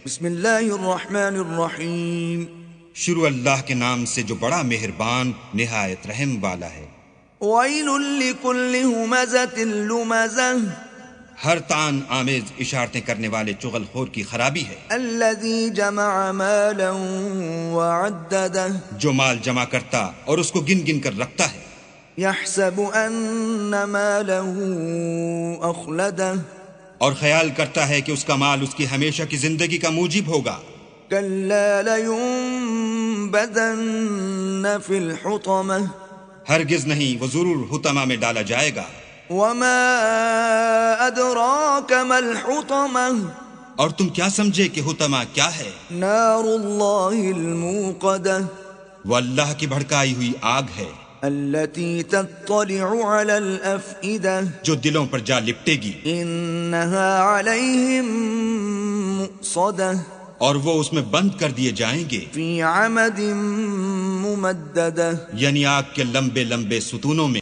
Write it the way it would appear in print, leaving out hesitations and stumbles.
بسم اللہ الرحمن الرحیم. شروع اللہ کے نام سے جو بڑا مہربان نہایت رحم والا ہے. ویل لکل ہمزۃ لمزہ ہر تان آمیز اشارتیں کرنے والے چغل خور کی خرابی ہے. الذی جمع مالا وعددہ جو مال جمع کرتا اور اس کو گن گن کر رکھتا ہے. یحسب ان ماله اخلدہ اور خیال کرتا ہے کہ اس کا مال اس کی ہمیشہ کی زندگی کا موجب ہوگا. کلا لینبذن فی الحطمہ ہرگز نہیں، وہ ضرور حطمہ میں ڈالا جائے گا. وما ادراک ما الحطمہ اور تم کیا سمجھے کہ حطمہ کیا ہے؟ نار اللہ الموقدہ وہ اللہ کی بھڑکائی ہوئی آگ ہے التي تطلع على الأفئدة جو دلوں پر جا لپٹے گی. إنها عليهم مؤصدة اور وہ اس میں بند کر دیے جائیں گے في عمد ممددة یعنی آگ کے لمبے لمبے ستونوں میں.